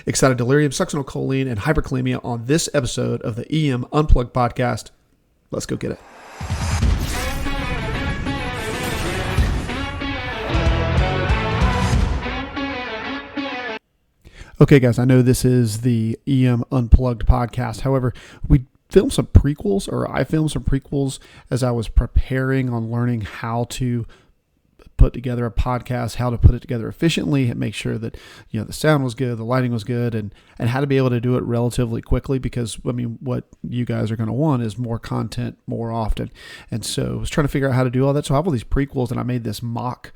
Excited Delirium, Succinylcholine, and Hyperkalemia on this episode of the EM Unplugged podcast. Let's go get it. Okay, guys, I know this is the EM Unplugged podcast. However, we filmed some prequels, or I filmed some prequels as I was preparing on learning how to put together a podcast, how to put it together efficiently, and make sure that, you know, the sound was good, the lighting was good, and how to be able to do it relatively quickly, because, I mean, what you guys are going to want is more content more often. And so I was trying to figure out how to do all that. So I have all these prequels, and I made this mock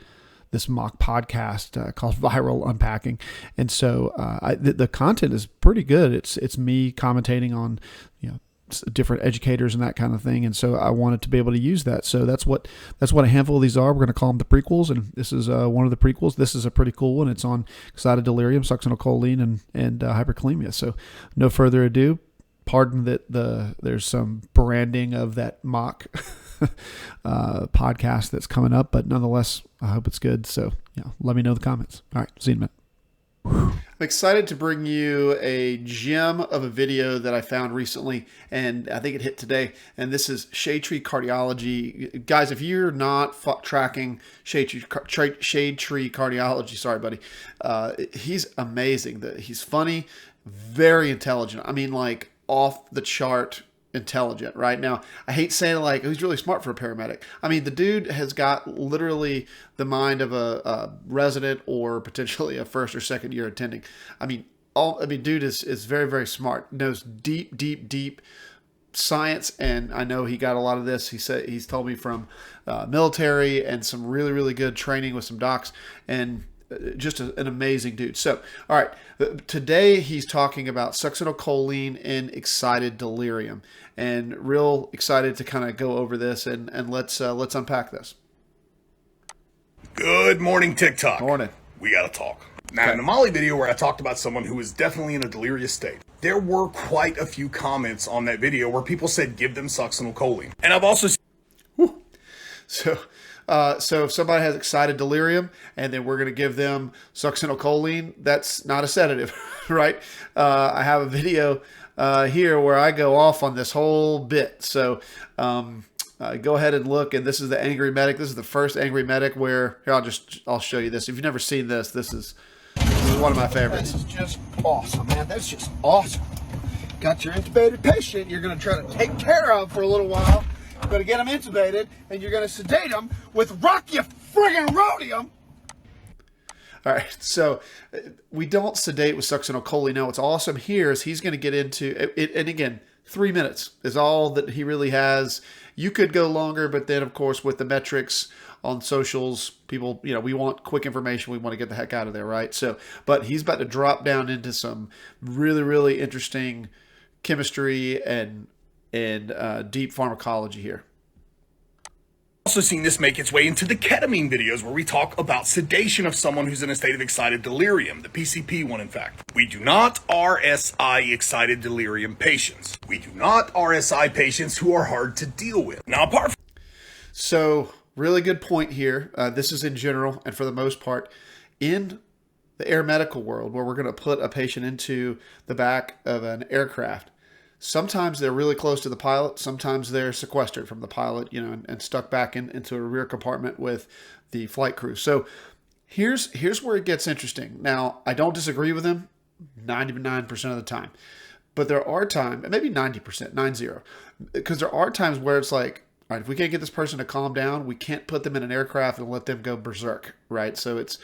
podcast called Viral Unpacking. And so the content is pretty good. It's me commentating on, you know, different educators and that kind of thing. And so I wanted to be able to use that. So that's what a handful of these are. We're going to call them the prequels. And this is one of the prequels. This is a pretty cool one. It's on Excited Delirium, Succinylcholine, and Hyperkalemia. So no further ado. Pardon that there's some branding of that mock podcast that's coming up, but nonetheless, I hope it's good. So, you know, let me know in the comments. All right, see you in a minute. I'm excited to bring you a gem of a video that I found recently, and I think it hit today. And this is Shade Tree Cardiology. Guys, if you're not tracking Shade Tree Cardiology, sorry, buddy, he's amazing. He's funny, very intelligent. I mean, like, off the chart intelligent. Right now, I hate saying it, like, he's really smart for a paramedic. I mean, the dude has got literally the mind of a resident or potentially a first or second year attending. I mean, dude is very, very smart, knows deep science. And I know he got a lot of this. He's told me from military and some really, really good training with some docs, and just an amazing dude. So, all right, today he's talking about succinylcholine and excited delirium, and real excited to kind of go over this and let's unpack this. Good morning, TikTok. Morning. We gotta talk. Now, in the Molly video where I talked about someone who was definitely in a delirious state, there were quite a few comments on that video where people said give them succinylcholine. And I've also So if somebody has excited delirium and then we're going to give them succinylcholine, that's not a sedative, right? I have a video here where I go off on this whole bit. So go ahead and look. And this is the Angry Medic. This is the first Angry Medic where, here, I'll show you this. If you've never seen this, this is one of my favorites. This is just awesome, man. That's just awesome. Got your intubated patient you're going to try to take care of for a little while. You're going to get them intubated, and you're going to sedate them with rocky friggin' rhodium. All right, so we don't sedate with succinylcholine. Now, what's awesome here is he's going to get into it, and again, 3 minutes is all that he really has. You could go longer, but then, of course, with the metrics on socials, people, you know, we want quick information. We want to get the heck out of there, right? So, but he's about to drop down into some really, really interesting chemistry and deep pharmacology here. also seen this make its way into the ketamine videos where we talk about sedation of someone who's in a state of excited delirium, the PCP one in fact. We do not RSI excited delirium patients. We do not RSI patients who are hard to deal with. Now apart from... So, really good point here. This is in general, and for the most part, in the air medical world, where we're going to put a patient into the back of an aircraft. Sometimes they're really close to the pilot. Sometimes they're sequestered from the pilot, you know, and stuck back into a rear compartment with the flight crew. So here's where it gets interesting. Now, I don't disagree with him 99% of the time, but there are times, maybe 90%, 90, because there are times where it's like, all right, if we can't get this person to calm down, we can't put them in an aircraft and let them go berserk, right? So it's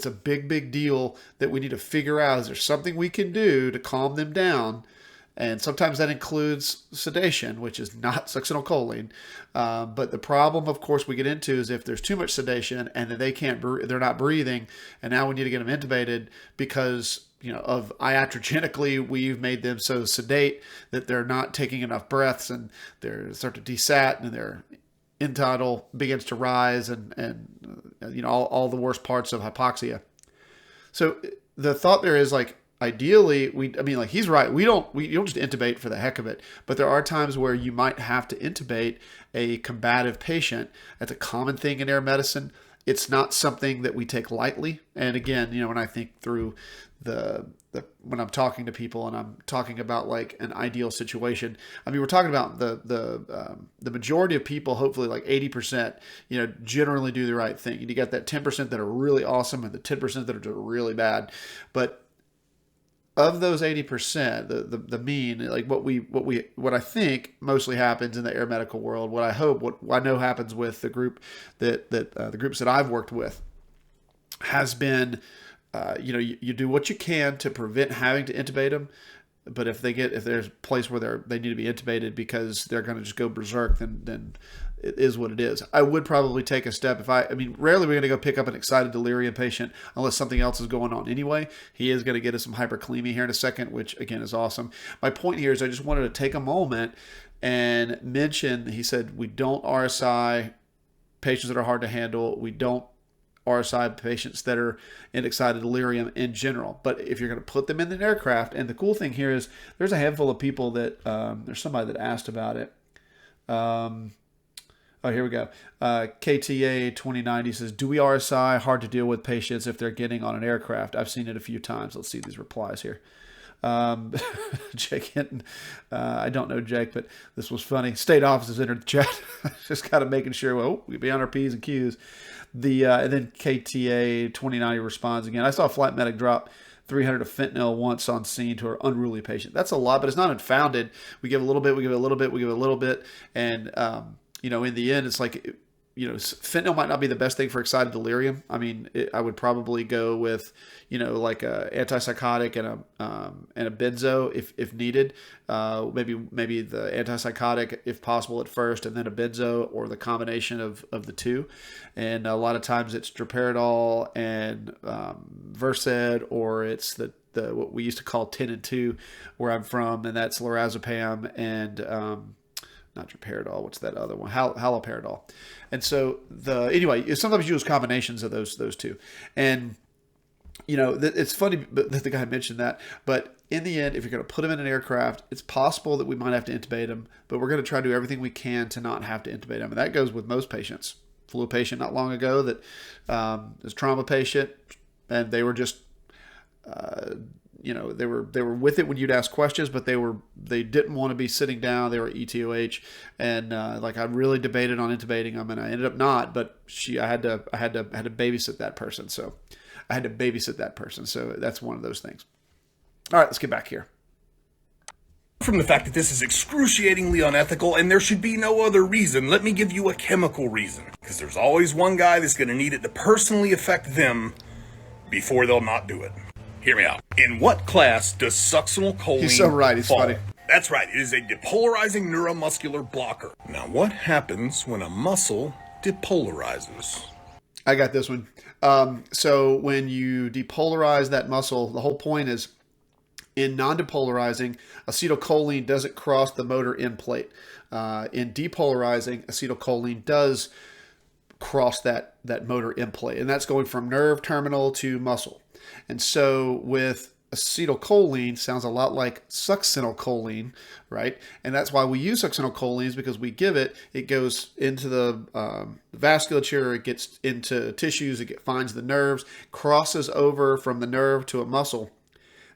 a big deal that we need to figure out. Is there something we can do to calm them down? And sometimes that includes sedation, which is not succinylcholine. But the problem, of course, we get into is if there's too much sedation and they're not breathing, and now we need to get them intubated because, you know, of iatrogenically, we've made them so sedate that they're not taking enough breaths, and they start to desat, and their end tidal begins to rise, and you know, all the worst parts of hypoxia. So the thought there is, like, ideally, he's right. You don't just intubate for the heck of it, but there are times where you might have to intubate a combative patient. That's a common thing in air medicine. It's not something that we take lightly. And again, you know, when I think through when I'm talking to people and I'm talking about like an ideal situation. I mean, we're talking about the majority of people, hopefully like 80%, generally do the right thing. You got that 10% that are really awesome and the 10% that are really bad. But of those 80%, the mean, like what I think mostly happens in the air medical world, what I know happens with the group the groups that I've worked with has been, you do what you can to prevent having to intubate them. But if there's a place where they need to be intubated because they're going to just go berserk, then it is what it is. I would probably take a step rarely we're going to go pick up an excited delirium patient unless something else is going on anyway. He is going to get us some hyperkalemia here in a second, which again is awesome. My point here is I just wanted to take a moment and mention, he said, we don't RSI patients that are hard to handle. We don't RSI patients that are in excited delirium in general. But if you're going to put them in an aircraft, and the cool thing here is there's a handful of people that, there's somebody that asked about it. Here we go. KTA 2090 says, do we RSI hard to deal with patients if they're getting on an aircraft? I've seen it a few times. Let's see these replies here. Jake Hinton, I don't know Jake, but this was funny. State offices entered the chat. Just kind of making sure, we'd be on our P's and Q's. And then KTA 2090 responds again. I saw a flight medic drop 300 of fentanyl once on scene to an unruly patient. That's a lot, but it's not unfounded. We give a little bit, we give a little bit, we give a little bit. And, in the end, it's like, fentanyl might not be the best thing for excited delirium. I mean, I would probably go with, like a antipsychotic and a benzo if needed. Maybe the antipsychotic if possible at first, and then a benzo or the combination of the two. And a lot of times it's droperidol and Versed, or it's the what we used to call 10 and 2 where I'm from, and that's lorazepam and not droperidol. What's that other one? Haloperidol. And so anyway, sometimes you use combinations of those two. And it's funny that the guy mentioned that, but in the end, if you're going to put them in an aircraft, it's possible that we might have to intubate them, but we're going to try to do everything we can to not have to intubate them. And that goes with most patients. Flew a patient not long ago that is a trauma patient, and they were just, they were with it when you'd ask questions, but they didn't want to be sitting down. They were ETOH, and I really debated on intubating them, and I ended up not. But I had to babysit that person, so I had to babysit that person. So that's one of those things. All right, let's get back here. From the fact that this is excruciatingly unethical and there should be no other reason, let me give you a chemical reason. Because there's always one guy that's going to need it to personally affect them before they'll not do it. Hear me out. In what class does succinylcholine He's so right, he's fall? funny. That's right, it is a depolarizing neuromuscular blocker. Now what happens when a muscle depolarizes? I got this one. So when you depolarize that muscle, the whole point is in non-depolarizing, acetylcholine doesn't cross the motor end plate. In depolarizing, acetylcholine does cross that motor end plate, and that's going from nerve terminal to muscle. And so with acetylcholine, sounds a lot like succinylcholine, right? And that's why we use succinylcholine, is because we give it goes into the vasculature, it gets into tissues, it finds the nerves, crosses over from the nerve to a muscle.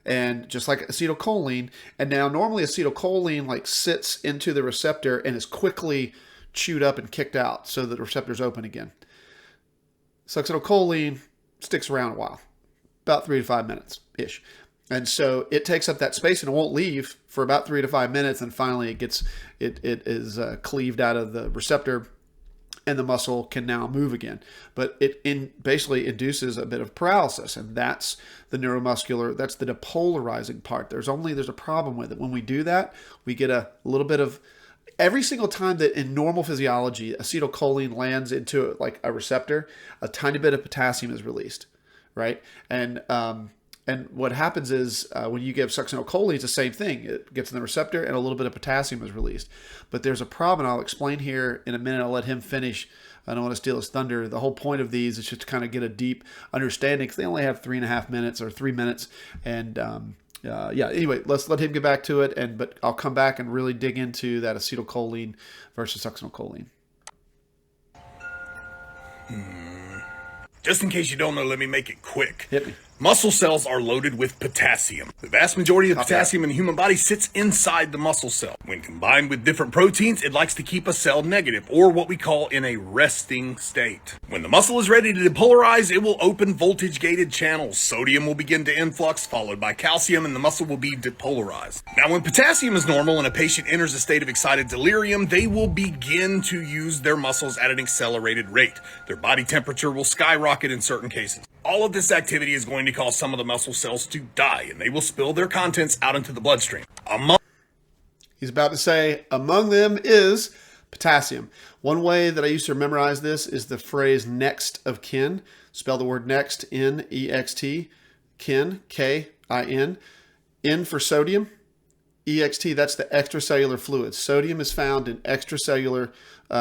And just like acetylcholine, and now normally acetylcholine sits into the receptor and is quickly chewed up and kicked out so that the receptor's open again. Succinylcholine sticks around a while, about 3 to 5 minutes-ish. And so it takes up that space and it won't leave for about 3 to 5 minutes, and finally it is cleaved out of the receptor, and the muscle can now move again. But it basically induces a bit of paralysis, and that's the neuromuscular, that's the depolarizing part. There's a problem with it. When we do that, we get a little bit of, every single time that in normal physiology, acetylcholine lands into a receptor, a tiny bit of potassium is released, right? And what happens is when you give succinylcholine, it's the same thing. It gets in the receptor and a little bit of potassium is released. But there's a problem, and I'll explain here in a minute. I'll let him finish. I don't want to steal his thunder. The whole point of these is just to kind of get a deep understanding, because they only have 3.5 minutes or 3 minutes. And anyway, let's let him get back to it. But I'll come back and really dig into that acetylcholine versus succinylcholine. Just in case you don't know, let me make it quick. Hit me. Muscle cells are loaded with potassium. The vast majority of potassium in the human body sits inside the muscle cell. When combined with different proteins, it likes to keep a cell negative, or what we call in a resting state. When the muscle is ready to depolarize, it will open voltage-gated channels. Sodium will begin to influx, followed by calcium, and the muscle will be depolarized. Now, when potassium is normal and a patient enters a state of excited delirium, they will begin to use their muscles at an accelerated rate. Their body temperature will skyrocket in certain cases. All of this activity is going to cause some of the muscle cells to die, and they will spill their contents out into the bloodstream. He's about to say, among them is potassium. One way that I used to memorize this is the phrase next of kin. Spell the word next, N-E-X-T, kin, K-I-N. N for sodium, E-X-T, that's the extracellular fluids. Sodium is found in extracellular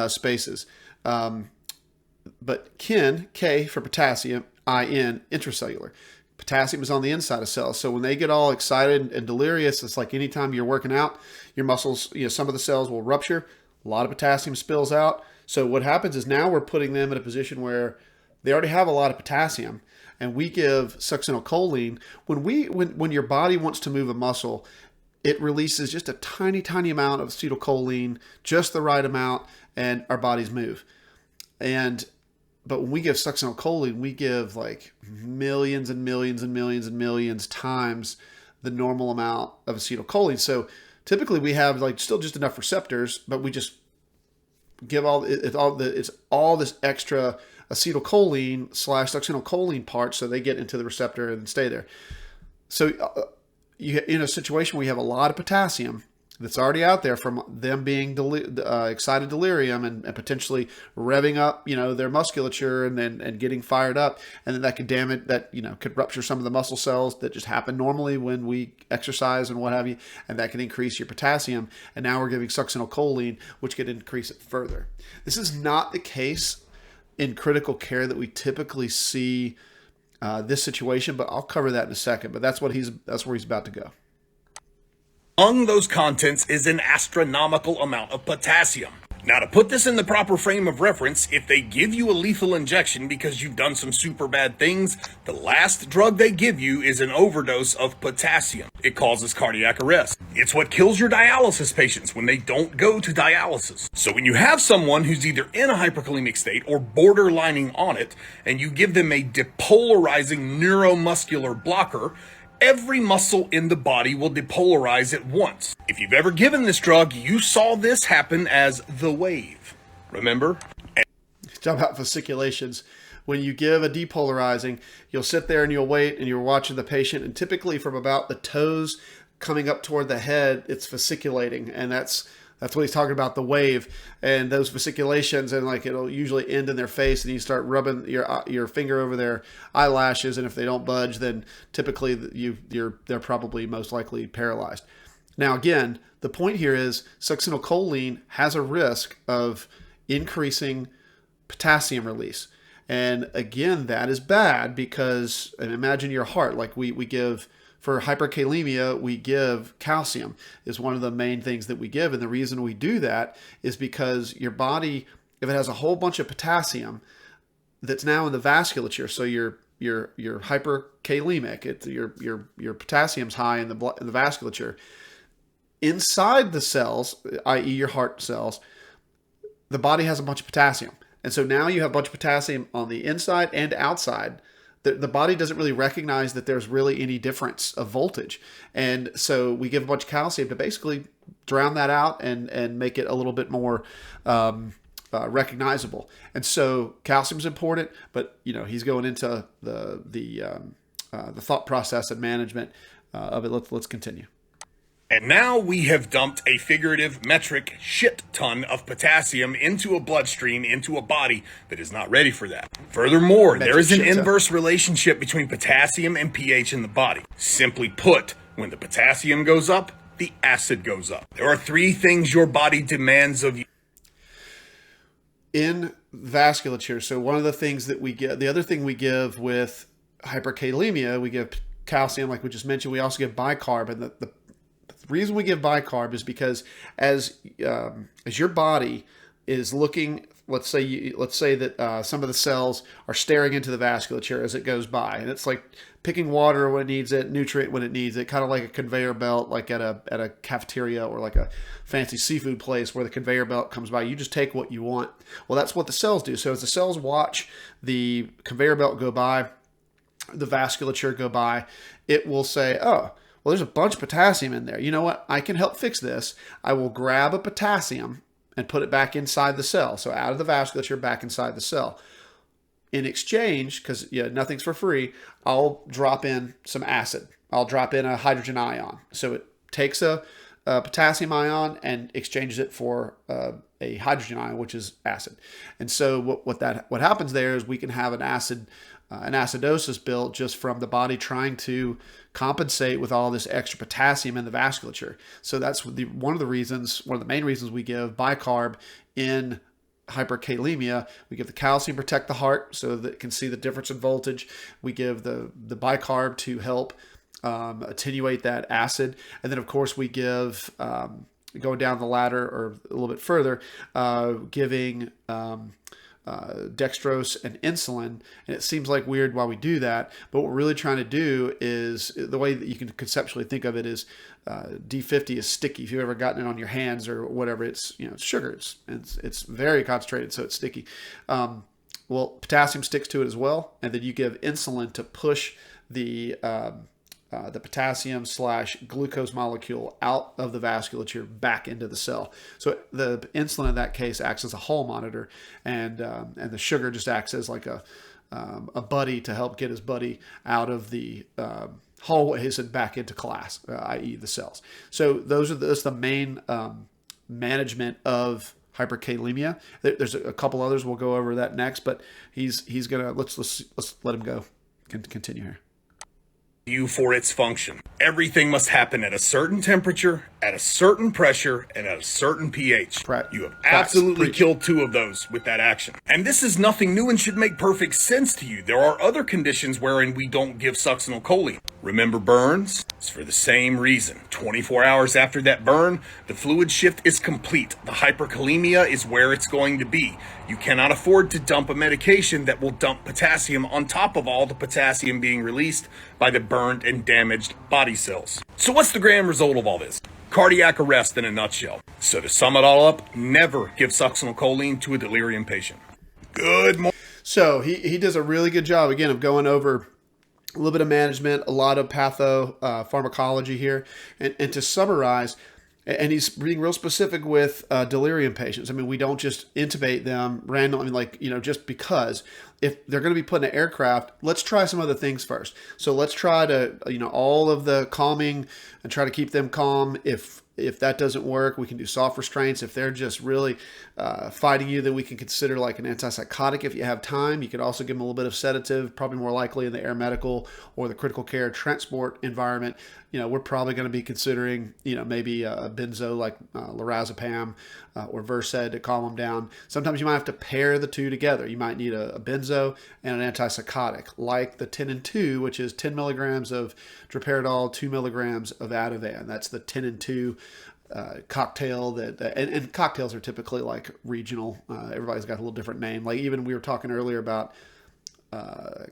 spaces. But kin, K for potassium, I-N, intracellular. Potassium is on the inside of cells. So when they get all excited and delirious, it's like anytime you're working out, your muscles, some of the cells will rupture. A lot of potassium spills out. So what happens is now we're putting them in a position where they already have a lot of potassium, and we give succinylcholine. When your body wants to move a muscle, it releases just a tiny, tiny amount of acetylcholine, just the right amount, and our bodies move. But when we give succinylcholine, we give like millions and millions and millions and millions times the normal amount of acetylcholine. So typically we have like still just enough receptors, but we just give it's all this extra acetylcholine / succinylcholine part, so they get into the receptor and stay there. So you in a situation where you have a lot of potassium that's already out there from them being excited delirium and potentially revving up, their musculature and getting fired up, and then that could damage that, could rupture some of the muscle cells that just happen normally when we exercise and what have you, and that can increase your potassium. And now we're giving succinylcholine, which could increase it further. This is not the case in critical care that we typically see this situation, but I'll cover that in a second. But that's where he's about to go. Among those contents is an astronomical amount of potassium. Now, to put this in the proper frame of reference, if they give you a lethal injection because you've done some super bad things, the last drug they give you is an overdose of potassium. It causes cardiac arrest. It's what kills your dialysis patients when they don't go to dialysis. So when you have someone who's either in a hyperkalemic state or borderlining on it, and you give them a depolarizing neuromuscular blocker, every muscle in the body will depolarize at once. If you've ever given this drug, you saw this happen as the wave. Remember? Talk about fasciculations. When you give a depolarizing, you'll sit there and you'll wait and you're watching the patient, and typically from about the toes coming up toward the head, it's fasciculating, and that's what he's talking about, the wave. And those fasciculations, and like it'll usually end in their face, and you start rubbing your finger over their eyelashes, and if they don't budge, then typically they're probably most likely paralyzed. Now again, the point here is succinylcholine has a risk of increasing potassium release. And again, that is bad because, and imagine your heart, like we give for hyperkalemia, we give calcium is one of the main things that we give. And the reason we do that is because your body, if it has a whole bunch of potassium that's now in the vasculature, so you're hyperkalemic, your potassium's high in the vasculature, inside the cells, i.e. your heart cells, the body has a bunch of potassium. And so now you have a bunch of potassium on the inside and outside. The body doesn't really recognize that there's really any difference of voltage. And so we give a bunch of calcium to basically drown that out and make it a little bit more recognizable. And so calcium's important, but he's going into the thought process and management of it. Let's continue. And now we have dumped a figurative metric shit ton of potassium into a bloodstream, into a body that is not ready for that. Furthermore, there is an inverse relationship between potassium and pH in the body. Simply put, when the potassium goes up, the acid goes up. There are 3 things your body demands of you. In vasculature, so one of the things that we give, the other thing we give with hyperkalemia, we give calcium, like we just mentioned. We also give bicarb, and the reason we give bicarb is because as your body is looking let's say that some of the cells are staring into the vasculature as it goes by, and it's like picking water when it needs it, nutrient when it needs it, kind of like a conveyor belt, like at a cafeteria or like a fancy seafood place where the conveyor belt comes by. You just take what you want. Well, that's what the cells do. So as the cells watch the conveyor belt go by, the vasculature go by, it will say, oh, well, there's a bunch of potassium in there. You know what? I can help fix this. I will grab a potassium and put it back inside the cell. So out of the vasculature, back inside the cell. In exchange, because nothing's for free, I'll drop in some acid. I'll drop in a hydrogen ion. So it takes a potassium ion and exchanges it for a hydrogen ion, which is acid. And so what happens there is we can have an acidosis built just from the body trying to compensate with all this extra potassium in the vasculature. So that's one of the main reasons we give bicarb in hyperkalemia. We give the calcium to protect the heart so that it can see the difference in voltage. We give the bicarb to help attenuate that acid. And then, of course, we give, going down the ladder or a little bit further, giving dextrose and insulin. And it seems like weird why we do that, but what we're really trying to do is, the way that you can conceptually think of it is, D50 is sticky. If you've ever gotten it on your hands or whatever, it's sugar. It's very concentrated, so it's sticky. Well, potassium sticks to it as well, and then you give insulin to push the potassium / glucose molecule out of the vasculature back into the cell. So the insulin in that case acts as a hall monitor, and the sugar just acts as like a buddy to help get his buddy out of the hallways and back into class, i.e. the cells. So that's the main management of hyperkalemia. There's a couple others. We'll go over that next, but he's gonna let's let him go. Continue here. For its function. Everything must happen at a certain temperature, at a certain pressure, and at a certain pH. You have absolutely killed 2 of those with that action. And this is nothing new and should make perfect sense to you. There are other conditions wherein we don't give succinylcholine. Remember burns? It's for the same reason. 24 hours after that burn, the fluid shift is complete. The hyperkalemia is where it's going to be. You cannot afford to dump a medication that will dump potassium on top of all the potassium being released by the burned and damaged body cells. So what's the grand result of all this? Cardiac arrest in a nutshell. So to sum it all up, never give succinylcholine to a delirium patient. Good morning. So he does a really good job, again, of going over a little bit of management, a lot of pharmacology here. And to summarize, and he's being real specific with delirium patients. I mean, we don't just intubate them randomly, just because. If they're going to be put in an aircraft, let's try some other things first. So let's try to, all of the calming and try to keep them calm. If that doesn't work, we can do soft restraints. If they're just really fighting you, then we can consider like an antipsychotic if you have time. You could also give them a little bit of sedative, probably more likely in the air medical or the critical care transport environment. We're probably going to be considering, maybe a benzo like lorazepam or Versed to calm them down. Sometimes you might have to pair the two together. You might need a benzo and an antipsychotic, like the 10 and 2, which is 10 milligrams of droperidol, 2 milligrams of Ativan. That's the 10 and 2 cocktail and cocktails are typically like regional. Everybody's got a little different name. Like even we were talking earlier about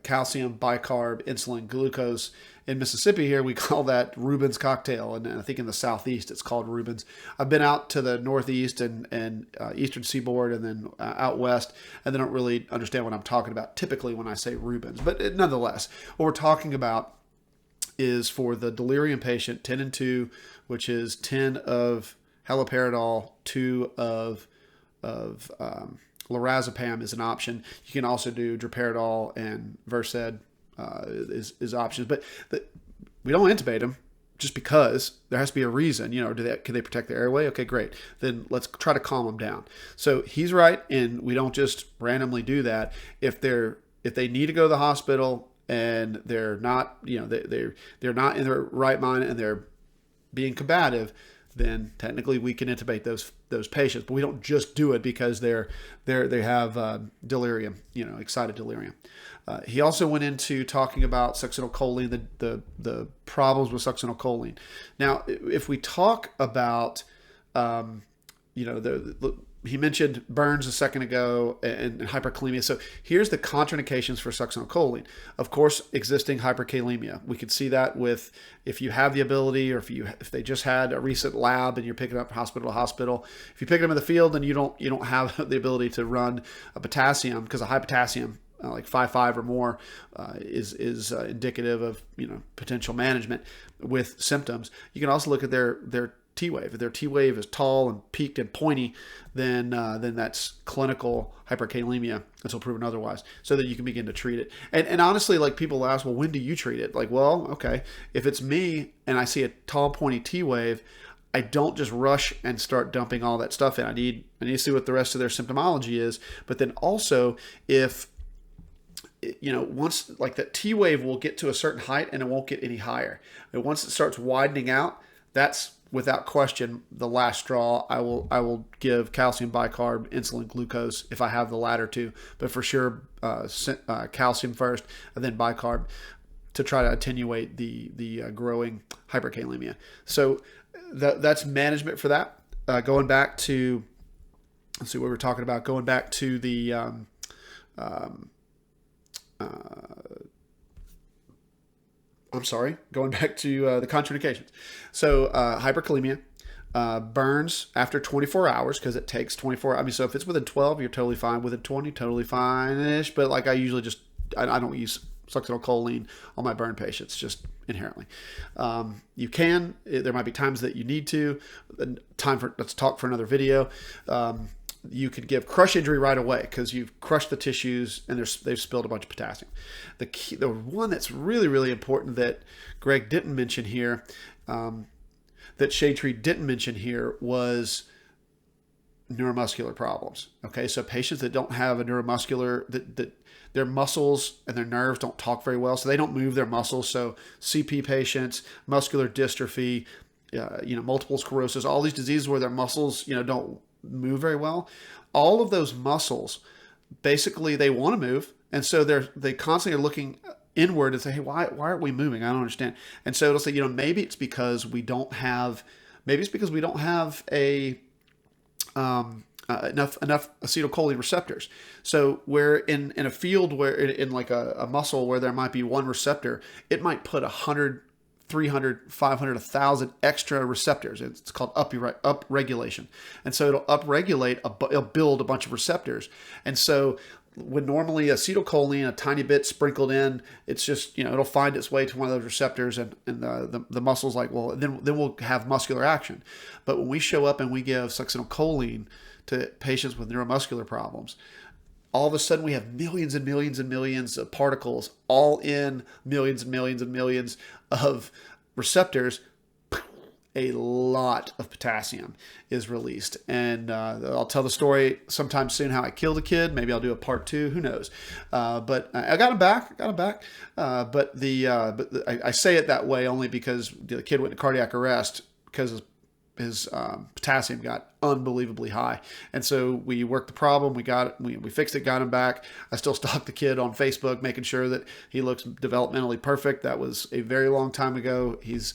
calcium, bicarb, insulin, glucose. In Mississippi here, we call that Rubens cocktail. And I think in the Southeast, it's called Rubens. I've been out to the Northeast and Eastern Seaboard and then out West, and they don't really understand what I'm talking about typically when I say Rubens. But nonetheless, what we're talking about is for the delirium patient, 10 and 2, which is 10 of haloperidol, 2 of lorazepam is an option. You can also do droperidol and Versed is options, but we don't intubate them just because. There has to be a reason. Can they protect the airway? Okay, great. Then let's try to calm them down. So he's right, and we don't just randomly do that. If they need to go to the hospital and they're not, they're not in their right mind and they're being combative, then technically we can intubate those patients. But we don't just do it because they have delirium, excited delirium. He also went into talking about succinylcholine, the problems with succinylcholine. Now, if we talk about, he mentioned burns a second ago and hyperkalemia. So here's the contraindications for succinylcholine. Of course, existing hyperkalemia. We could see that with if you have the ability, or if they just had a recent lab and you're picking up hospital to hospital. If you pick them in the field and you don't have the ability to run a potassium, because a high potassium like 5.5 or more is indicative of potential management with symptoms. You can also look at their T wave. If their T wave is tall and peaked and pointy, then that's clinical hyperkalemia until proven otherwise, so that you can begin to treat it. And honestly, like, people ask, well, when do you treat it? Like, well, okay, if it's me and I see a tall pointy T wave, I don't just rush and start dumping all that stuff in. I need to see what the rest of their symptomology is. But then also, if once, like, that T wave will get to a certain height and it won't get any higher. And once it starts widening out, that's without question the last straw. I will give calcium, bicarb, insulin, glucose if I have the latter two, but for sure calcium first and then bicarb to try to attenuate the growing hyperkalemia. So that's management for that. Going back to, let's see what we're talking about. Going back to the going back to the contraindications. So hyperkalemia burns after 24 hours, because it takes 24. I mean, so if it's within 12, you're totally fine. Within 20, totally fine-ish. But like, I usually I don't use succinylcholine on my burn patients, just inherently. You can. There might be times that you need to. Let's talk for another video. You could give crush injury right away because you've crushed the tissues and they've spilled a bunch of potassium. The one that's really, really important that Greg didn't mention here, that Shade Tree didn't mention here, was neuromuscular problems. Okay, so patients that don't have a neuromuscular, that their muscles and their nerves don't talk very well, so they don't move their muscles. So CP patients, muscular dystrophy, multiple sclerosis, all these diseases where their muscles, don't move very well. All of those muscles, basically, they want to move, and so they constantly are looking inward and say, hey, why aren't we moving? I don't understand. And so it'll say, maybe it's because we don't have a enough acetylcholine receptors. So where in a field where in like a muscle where there might be one receptor, it might put 100, 300, 500, 1,000 extra receptors. It's called upregulation. And so it'll upregulate, it'll build a bunch of receptors. And so when normally acetylcholine, a tiny bit sprinkled in, it's just, it'll find its way to one of those receptors, and the muscle's like, well, then we'll have muscular action. But when we show up and we give succinylcholine to patients with neuromuscular problems, all of a sudden we have millions and millions and millions of particles all in millions and millions and millions of receptors. A lot of potassium is released. And I'll tell the story sometime soon how I killed a kid. Maybe I'll do a part 2. Who knows? But I got him back. But I say it that way only because the kid went into cardiac arrest because his potassium got unbelievably high. And so we worked the problem. We fixed it, got him back. I still stalk the kid on Facebook, making sure that he looks developmentally perfect. That was a very long time ago. He's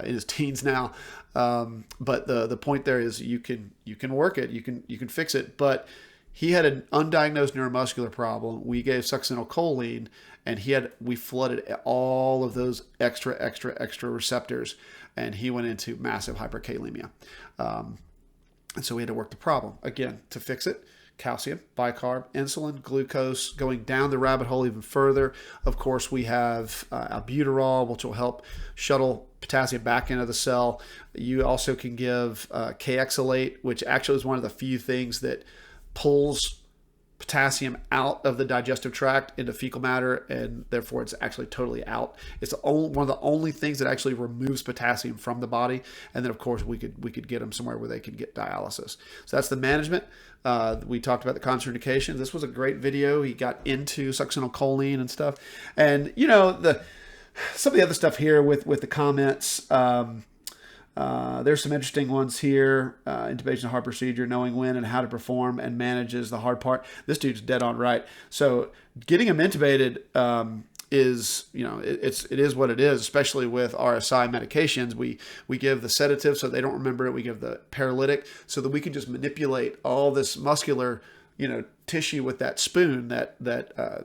in his teens now. But the point there is you can work it. You can fix it. But he had an undiagnosed neuromuscular problem. We gave succinylcholine, and we flooded all of those extra receptors, and he went into massive hyperkalemia. And so we had to work the problem. Again, to fix it, calcium, bicarb, insulin, glucose. Going down the rabbit hole even further, of course, we have albuterol, which will help shuttle potassium back into the cell. You also can give Kxalate, which actually is one of the few things that pulls potassium out of the digestive tract into fecal matter, and therefore it's actually totally out. It's one of the only things that actually removes potassium from the body. And then, of course, we could get them somewhere where they could get dialysis. So that's the management. We talked about the contraindications. This was a great video. He got into succinylcholine and stuff. And some of the other stuff here with the comments. There's some interesting ones here. Intubation and heart procedure, knowing when and how to perform and manages the hard part. This dude's dead on right. So getting him intubated is, it is what it is, especially with RSI medications. We give the sedative so they don't remember it. We give the paralytic so that we can just manipulate all this muscular, tissue with that spoon, that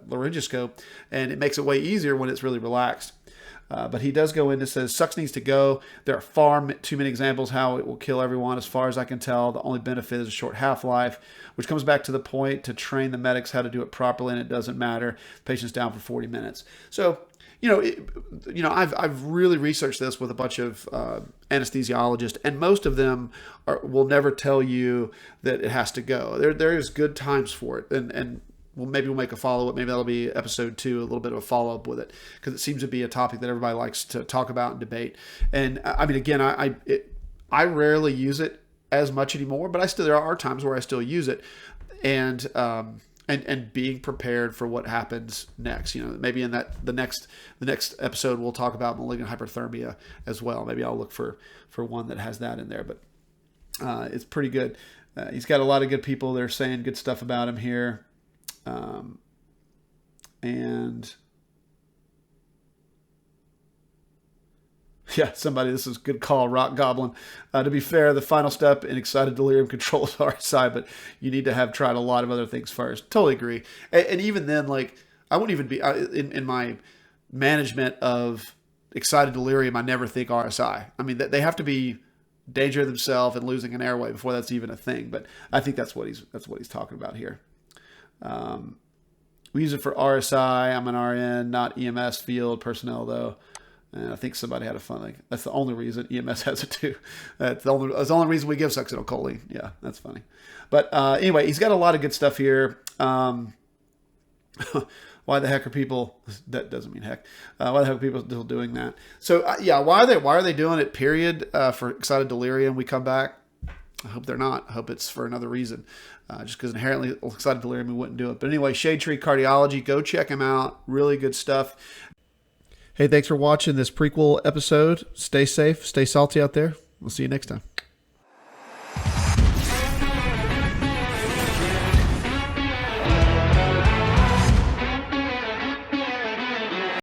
laryngoscope, and it makes it way easier when it's really relaxed. But he does go into, says, sucks needs to go. There are far too many examples how it will kill everyone. As far as I can tell, the only benefit is a short half-life, which comes back to the point to train the medics how to do it properly, and it doesn't matter. The patient's down for 40 minutes. So, I've really researched this with a bunch of anesthesiologists, and most of them will never tell you that it has to go. There is good times for it, and maybe we'll make a follow-up. Maybe that'll be episode 2, a little bit of a follow-up with it, because it seems to be a topic that everybody likes to talk about and debate. And I mean, again, I rarely use it as much anymore, but there are times where I still use it, and being prepared for what happens next. Maybe in the next episode we'll talk about malignant hyperthermia as well. Maybe I'll look for one that has that in there, but it's pretty good. He's got a lot of good people that are saying good stuff about him here. And yeah, this is a good call, Rock Goblin. To be fair, the final step in Excited Delirium control is RSI, but you need to have tried a lot of other things first. Totally agree. And even then, I wouldn't even be, in my management of Excited Delirium, I never think RSI. I mean, they have to be danger of themselves and losing an airway before that's even a thing. But I think that's what he's talking about here. We use it for RSI. I'm an RN, not EMS field personnel, though. And I think somebody had a funny. That's the only reason EMS has it too. That's the only reason we give succinylcholine. Yeah, that's funny. But anyway, he's got a lot of good stuff here. Why the heck are people? That doesn't mean heck. Why the heck are people still doing that? So why are they doing it? Period. For Excited Delirium, we come back. I hope they're not. I hope it's for another reason. Just because inherently Excited Delirium, we wouldn't do it. But anyway, Shade Tree Cardiology, go check him out. Really good stuff. Hey, thanks for watching this prequel episode. Stay safe, stay salty out there. We'll see you next time.